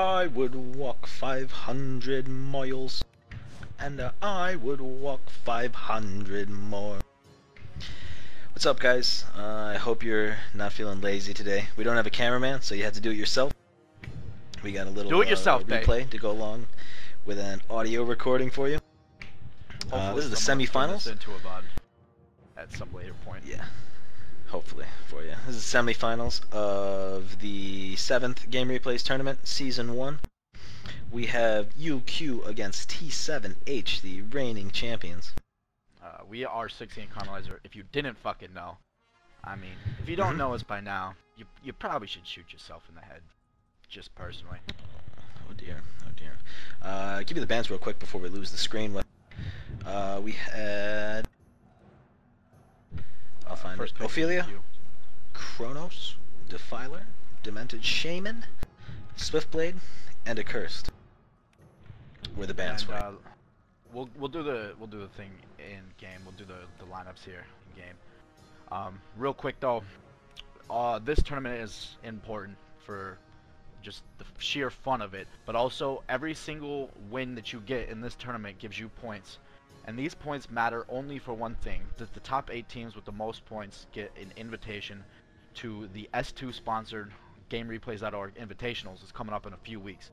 I would walk 500 miles, and I would walk 500 more. What's up, guys? I hope you're not feeling lazy today. We don't have a cameraman, so you have to do it yourself. We got a little replay to go along with an audio recording for you. This is the semifinals. Into a VOD at some later point. Yeah, hopefully for you. This is the semifinals of the 7th Game Replays Tournament, Season 1. We have UQ against T7H, the reigning champions. We are 16 Carmelizer. If you didn't fucking know, I mean, if you don't know us by now, you probably should shoot yourself in the head, just personally. Oh dear, oh dear. Give you the bands real quick before we lose the screen. We had, I'll find it. Ophelia, Kronos, Defiler, Demented Shaman, Swiftblade, and Accursed. Were the bands for it. We'll do the thing in game. We'll do the lineups here in game. Real quick though, this tournament is important for just the sheer fun of it, but also every single win that you get in this tournament gives you points, and these points matter only for one thing: that the top 8 teams with the most points get an invitation to the S2 sponsored GameReplays.org Invitationals. Is coming up in a few weeks.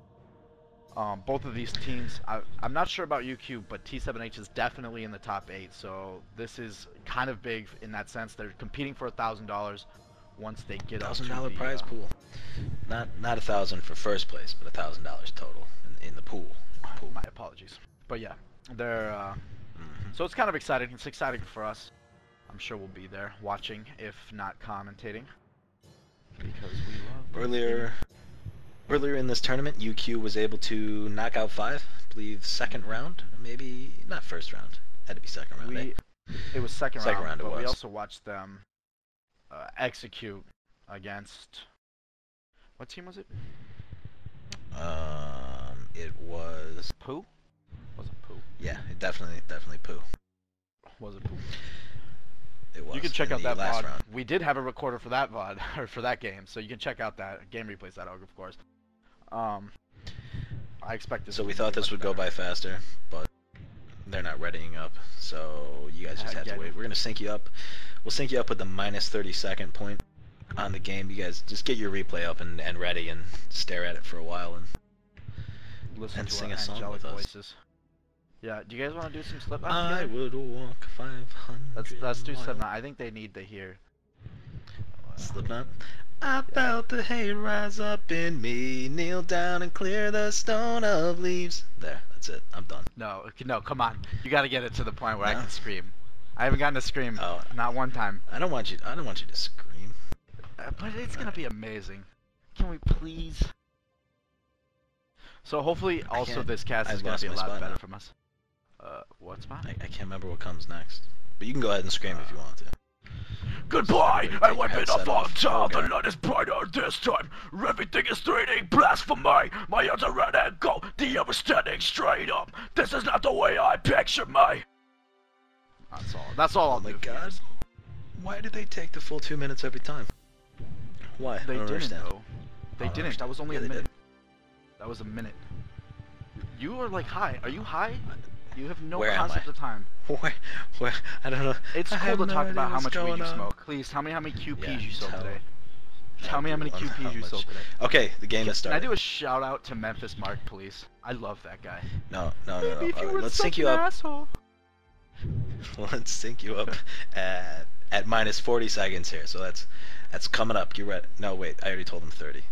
Both of these teams, I'm not sure about UQ, but T7H is definitely in the top 8, so this is kind of big in that sense. They're competing for $1,000 once they get up to the $1,000 prize pool. Not 1,000 for first place, but $1,000 total in the pool. My apologies, but yeah, they're so it's kind of exciting. It's exciting for us. I'm sure we'll be there watching, if not commentating, because we love. Earlier in this tournament, UQ was able to knock out 5, I believe second round, maybe not first round. Had to be second round. It was second round, but we also watched them execute against, what team was it? It was Pooh. Was it Pooh? Yeah, it definitely Pooh. Was it Pooh? It was. You can check out that VOD. Round. We did have a recorder for that VOD, or for that game, so you can check out that GameReplays.org, of course. I expect this. So we thought this would go by faster, but they're not readying up, so you guys just have to wait. We're gonna sync you up. We'll sync you up with the minus 30-second point on the game. You guys just get your replay up and ready and stare at it for a while and listen to sing our a song angelic with us. voices. Yeah, do you guys want to do some slip knot I together? would walk 500 Let's do miles. slip knot. I think they need to hear. Slipknot. I felt the hate rise up in me, kneel down and clear the stone of leaves. There, that's it. I'm done. No, come on. You got to get it to the point where I can scream. I haven't gotten to scream, Oh, not one time. I don't want you to scream. But it's gonna be amazing. Can we please? So hopefully, also this cast is gonna be a lot better from us. What spot? I can't remember what comes next. But you can go ahead and scream if you want to. Goodbye, I wipe it off on top. Okay. The light is brighter this time. Everything is 3D blasphemy. My arms are red and gold. The air is standing straight up. This is not the way I picture me. That's all I'll Oh my do. God! Why did they take the full 2 minutes every time? Why? They I don't didn't understand. though. They didn't. That was only Yeah, a they minute. did. That was a minute. You are like high. Are you high? You have no Where am concept I? of time. Where? I don't know. It's I cool have to no talk idea about how what's much weed going you on. smoke. Please tell me how many QPs Yeah, you sold tell- today. Tell me how many QPs you sold today. Okay, the game has Can I started. do a shout out to Memphis Mark, please? I love that guy. No. Maybe if you were Let's such sync you an up. asshole. Let's sync you up at minus 40 seconds here. So that's coming up. Get ready. No, wait. I already told him 30.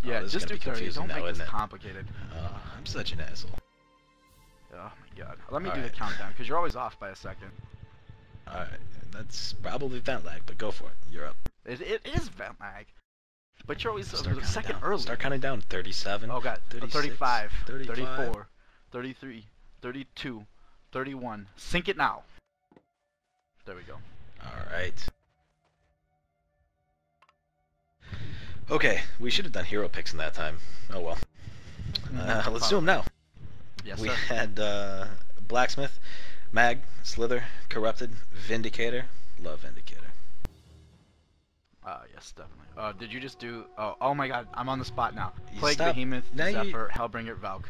Yeah, this is just gonna do be 30. confusing Don't now, make this isn't it? complicated. I'm such an asshole. Oh my God. Let me All do the right. countdown, because you're always off by a second. Alright, that's probably vent lag, but go for it. You're up. It is vent lag. But you're always Start a counting second down. early. Start counting down. 37. Oh God. 36, 35, 35. 34, 33, 32, 31. Sync it now. There we go. Alright. Okay, we should have done hero picks in that time. Oh well. Let's do them now. Yes, We sir. had Blacksmith, Mag, Slither, Corrupted, Vindicator. Love Vindicator. Yes, definitely. Did you just do? Oh my God, I'm on the spot now. You Plague, stop. Behemoth, Now Zephyr, Hellbringer, Valk.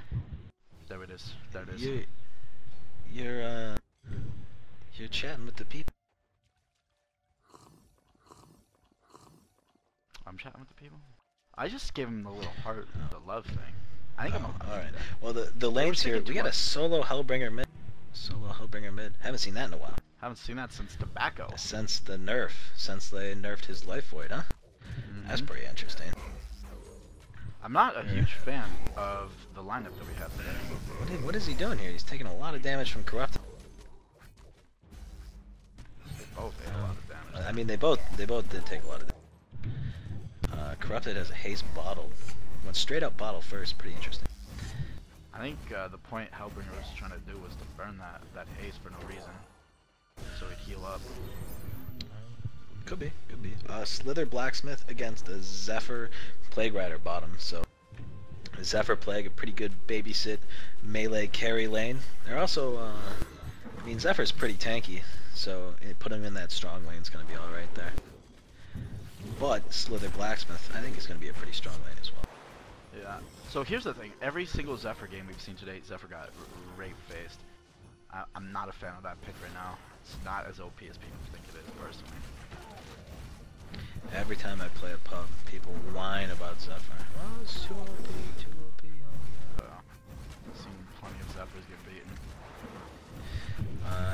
There it is. There it is. You're chatting with the people. I'm chatting with the people. I just gave him the little heart, the love thing. I think I'm allowed to do Alright. that. Well, the lanes here, we got a solo Hellbringer mid. Solo Hellbringer mid. Haven't seen that in a while. Haven't seen that since Tobacco. Since the nerf. Since they nerfed his life void, huh? That's pretty interesting. I'm not a huge fan of the lineup that we have today. What is he doing here? He's taking a lot of damage from Corrupted. They both take a lot of damage. I mean, they both did take a lot of damage. Corrupted has a haste bottle. Went straight up bottle first. Pretty interesting. I think the point Hellbringer was trying to do was to burn that haste for no reason, so he'd heal up. Could be. Slither Blacksmith against a Zephyr Plague Rider bottom. So Zephyr Plague, a pretty good babysit melee carry lane. They're also, I mean, Zephyr's pretty tanky, so put him in that strong lane is going to be all right there. But Slither Blacksmith, I think is going to be a pretty strong lane as well. Yeah. So here's the thing. Every single Zephyr game we've seen today, Zephyr got rape-faced. I'm not a fan of that pick right now. It's not as OP as people think it is, personally. Every time I play a pub, people whine about Zephyr. Oh, it's too OP, too OP. I've seen plenty of Zephyrs get beaten.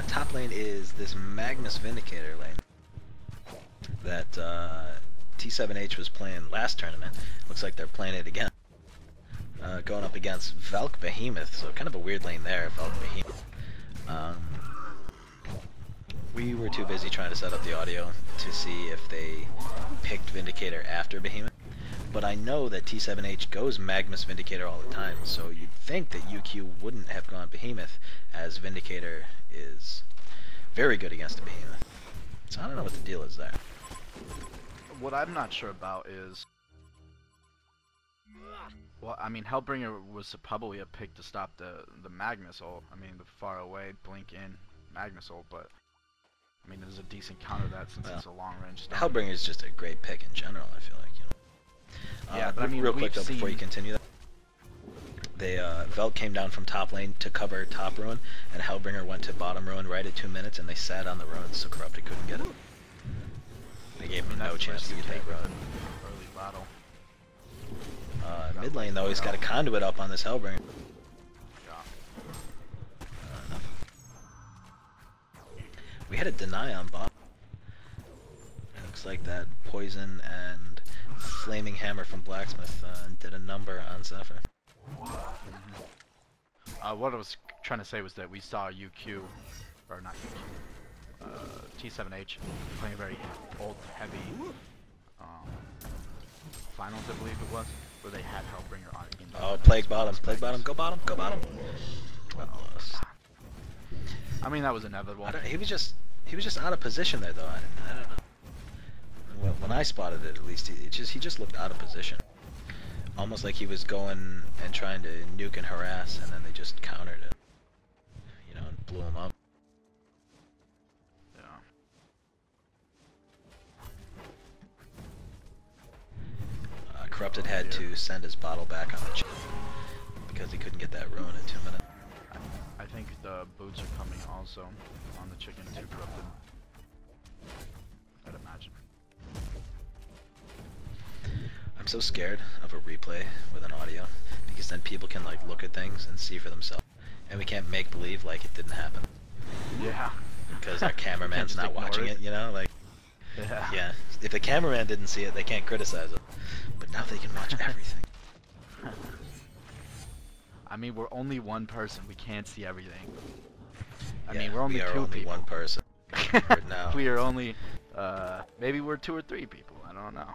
Top lane is this Magnus Vindicator lane that T7H was playing last tournament. Looks like they're playing it again. Going up against Valk Behemoth, so kind of a weird lane there, Valk Behemoth. We were too busy trying to set up the audio to see if they picked Vindicator after Behemoth. But I know that T7H goes Magnus Vindicator all the time, so you'd think that UQ wouldn't have gone Behemoth, as Vindicator is very good against a Behemoth. So I don't know what the deal is there. What I'm not sure about is... Well, I mean, Hellbringer was probably a pick to stop the Magnus ult. I mean, the far away, blink in Magnus ult, but... I mean, there's a decent counter to that since it's a long-range stun. Hellbringer is just a great pick in general, I feel like, you know. Yeah, but I mean, real quick though, before you continue that, they Velt came down from top lane to cover top ruin, and Hellbringer went to bottom ruin right at 2 minutes, and they sat on the ruins, so Corrupted couldn't get it. They gave him no chance to get that ruin. Early battle. Mid lane though, he's got a conduit up on this Hellbringer. We had a deny on bot. It looks like that poison and flaming hammer from Blacksmith did a number on Zephyr. What I was trying to say was that we saw UQ, or not UQ, T7H playing a very ult heavy finals, I believe it was, where they had Hellbringer on it. Oh, Plague bottom, go bottom, go bottom. I mean, that was inevitable. He was just out of position there though. I don't know. When I spotted it, at least, he just looked out of position. Almost like he was going and trying to nuke and harass, and then they just countered it. You know, and blew him up. Yeah. Corrupted had to send his bottle back on the chip because he couldn't get that ruin in 2 minutes. I think the boots are coming also on the chicken too, Corrupted. I'd imagine. I'm so scared of a replay with an audio because then people can like look at things and see for themselves, and we can't make believe like it didn't happen. Yeah. Because our cameraman's not watching it, you know, like. Yeah. Yeah. If the cameraman didn't see it, they can't criticize it. But now they can watch everything. I mean, we're only one person. We can't see everything. I Yeah, mean, we're only we are two only people. one person right now. We are only, maybe we're 2 or 3 people. I don't know.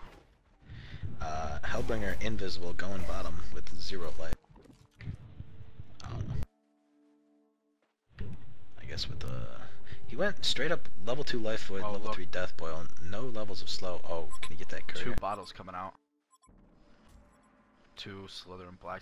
Hellbringer invisible going bottom with 0 life. I don't know. I guess with the... He went straight up level 2 life void, Oh, level look. 3 death boil, no levels of slow. Oh, can you get that courier? 2 bottles coming out. 2 Slither and Black.